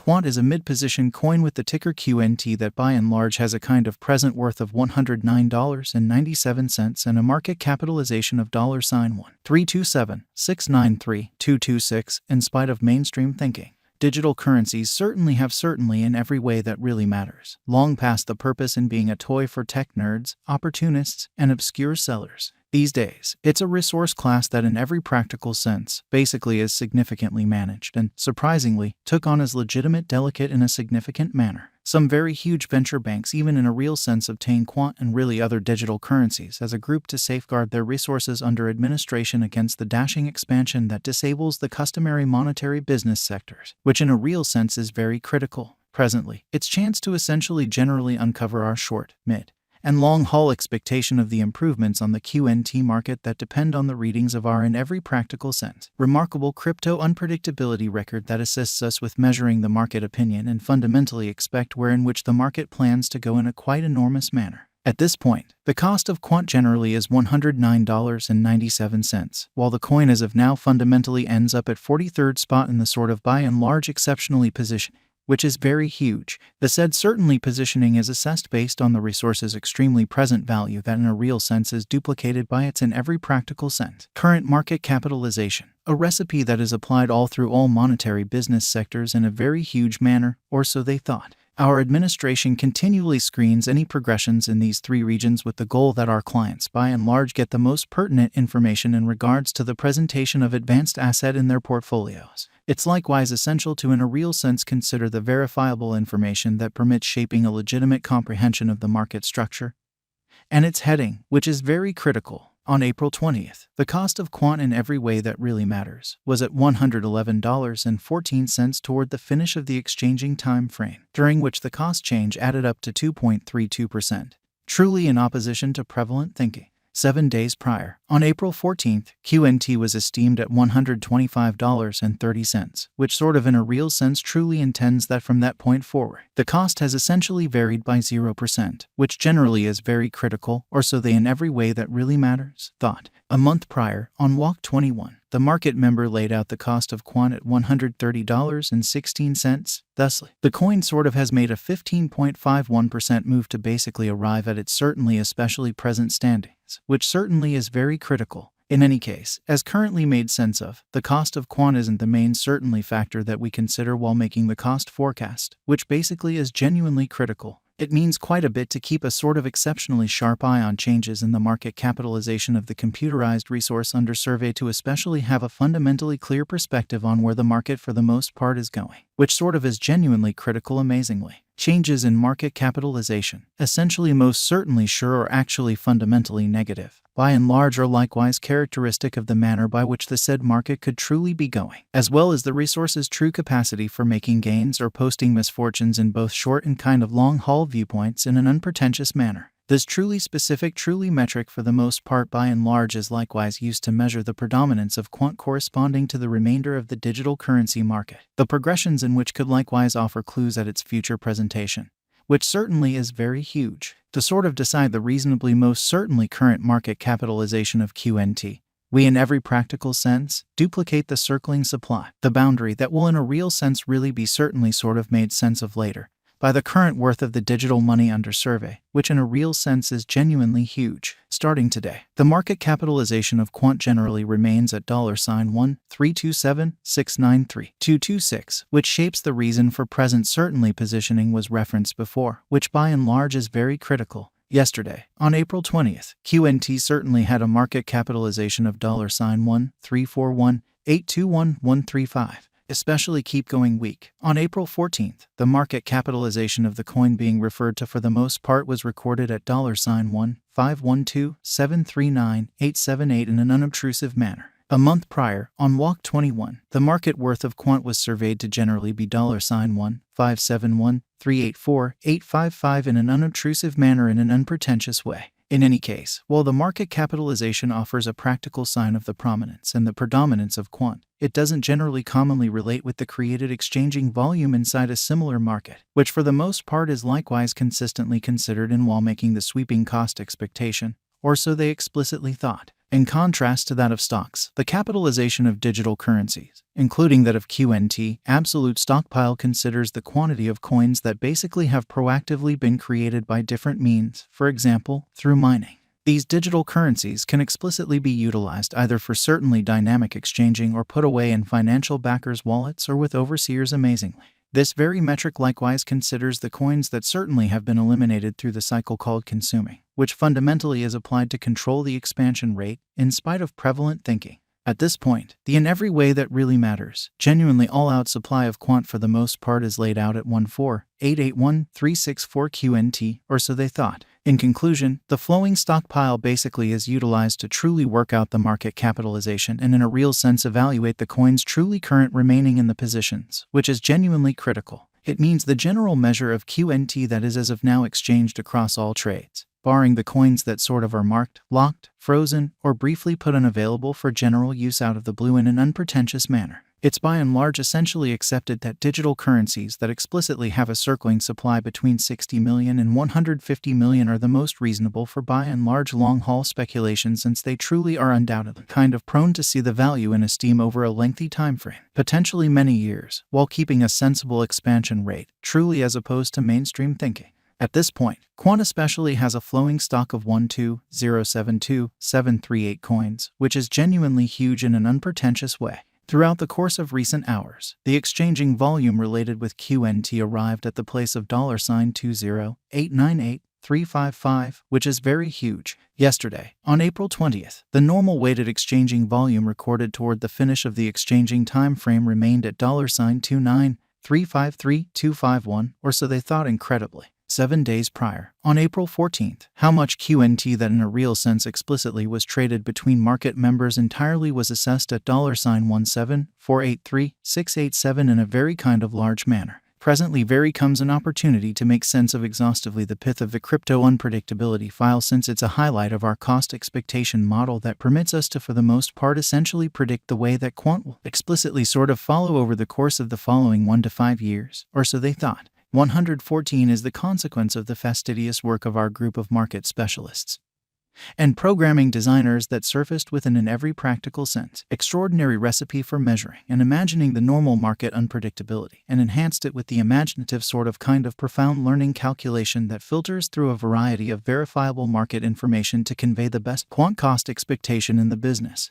Quant is a mid-position coin with the ticker QNT that by and large has a kind of present worth of $109.97 and a market capitalization of $1,327,693,226 in spite of mainstream thinking. Digital currencies certainly in every way that really matters, long past the purpose in being a toy for tech nerds, opportunists, and obscure sellers. These days, it's a resource class that in every practical sense, basically is significantly managed and, surprisingly, took on as legitimate delicate in a significant manner. Some very huge venture banks even in a real sense obtain Quant and really other digital currencies as a group to safeguard their resources under administration against the dashing expansion that disables the customary monetary business sectors, which in a real sense is very critical. Presently, its chance to essentially generally uncover our short, mid, and long-haul expectation of the improvements on the QNT market that depend on the readings of our in every practical sense remarkable crypto unpredictability record that assists us with measuring the market opinion and fundamentally expect where in which the market plans to go in a quite enormous manner. At this point, the cost of Quant generally is $109.97, while the coin as of now fundamentally ends up at 43rd spot in the sort of by and large exceptionally positioning, which is very huge. The said certainly positioning is assessed based on the resource's extremely present value that in a real sense is duplicated by its in every practical sense current market capitalization, a recipe that is applied all through all monetary business sectors in a very huge manner, or so they thought. Our administration continually screens any progressions in these three regions with the goal that our clients by and large get the most pertinent information in regards to the presentation of advanced asset in their portfolios. It's likewise essential to in a real sense consider the verifiable information that permits shaping a legitimate comprehension of the market structure and its heading, which is very critical. On April 20th, the cost of Quant in every way that really matters was at $111.14 toward the finish of the exchanging time frame, during which the cost change added up to 2.32%, truly in opposition to prevalent thinking. 7 days prior, on April 14th, QNT was esteemed at $125.30, which sort of in a real sense truly intends that from that point forward, the cost has essentially varied by 0%, which generally is very critical, or so they in every way that really matters, thought. A month prior, on Walk 21, the market member laid out the cost of Quant at $130.16. Thusly, the coin sort of has made a 15.51% move to basically arrive at its certainly especially present standings, which certainly is very critical. In any case, as currently made sense of, the cost of Quant isn't the main certainly factor that we consider while making the cost forecast, which basically is genuinely critical. It means quite a bit to keep a sort of exceptionally sharp eye on changes in the market capitalization of the computerized resource under survey to especially have a fundamentally clear perspective on where the market for the most part is going, which sort of is genuinely critical amazingly. Changes in market capitalization, essentially most certainly sure or actually fundamentally negative, by and large are likewise characteristic of the manner by which the said market could truly be going, as well as the resource's true capacity for making gains or posting misfortunes in both short and kind of long-haul viewpoints in an unpretentious manner. This truly specific, truly metric for the most part by and large is likewise used to measure the predominance of Quant corresponding to the remainder of the digital currency market, the progressions in which could likewise offer clues at its future presentation, which certainly is very huge. To sort of decide the reasonably most certainly current market capitalization of QNT, we in every practical sense duplicate the circling supply, the boundary that will in a real sense really be certainly sort of made sense of later, by the current worth of the digital money under survey, which in a real sense is genuinely huge. Starting today, the market capitalization of Quant generally remains at $1,327,693,226, which shapes the reason for present certainly positioning was referenced before, which by and large is very critical. Yesterday, on April 20th, QNT certainly had a market capitalization of $1,341,821,135. Especially keep going weak. On April 14th, the market capitalization of the coin being referred to for the most part was recorded at $1,512,739,878 in an unobtrusive manner. A month prior, on Walk 21, the market worth of Quant was surveyed to generally be $1,571,384,855 in an unobtrusive manner in an unpretentious way. In any case, while the market capitalization offers a practical sign of the prominence and the predominance of Quant, it doesn't generally commonly relate with the created exchanging volume inside a similar market, which for the most part is likewise consistently considered in while making the sweeping cost expectation, or so they explicitly thought. In contrast to that of stocks, the capitalization of digital currencies, including that of QNT, absolute stockpile, considers the quantity of coins that basically have proactively been created by different means, for example, through mining. These digital currencies can explicitly be utilized either for certainly dynamic exchanging or put away in financial backers' wallets or with overseers amazingly. This very metric likewise considers the coins that certainly have been eliminated through the cycle called consuming, which fundamentally is applied to control the expansion rate in spite of prevalent thinking. At this point, the in every way that really matters, genuinely all-out supply of Quant for the most part is laid out at 14881,364 QNT, or so they thought. In conclusion, the flowing stockpile basically is utilized to truly work out the market capitalization and in a real sense evaluate the coins truly current remaining in the positions, which is genuinely critical. It means the general measure of QNT that is as of now exchanged across all trades, barring the coins that sort of are marked, locked, frozen, or briefly put unavailable for general use out of the blue in an unpretentious manner. It's by and large essentially accepted that digital currencies that explicitly have a circling supply between 60 million and 150 million are the most reasonable for by and large long-haul speculation, since they truly are undoubtedly kind of prone to see the value in esteem over a lengthy time frame, potentially many years, while keeping a sensible expansion rate, truly as opposed to mainstream thinking. At this point, Quant especially has a flowing stock of 12072,738 coins, which is genuinely huge in an unpretentious way. Throughout the course of recent hours, the exchanging volume related with QNT arrived at the place of $20,898,355, which is very huge. Yesterday, on April 20th, the normal weighted exchanging volume recorded toward the finish of the exchanging time frame remained at $29,353,251, or so they thought incredibly. 7 days prior, on April 14th, how much QNT that in a real sense explicitly was traded between market members entirely was assessed at $17483,687 in a very kind of large manner. Presently very comes an opportunity to make sense of exhaustively the pith of the crypto unpredictability file, since it's a highlight of our cost expectation model that permits us to for the most part essentially predict the way that Quant will explicitly sort of follow over the course of the following 1 to 5 years, or so they thought. 114 is the consequence of the fastidious work of our group of market specialists and programming designers that surfaced within in every practical sense extraordinary recipe for measuring and imagining the normal market unpredictability, and enhanced it with the imaginative sort of kind of profound learning calculation that filters through a variety of verifiable market information to convey the best Quant cost expectation in the business.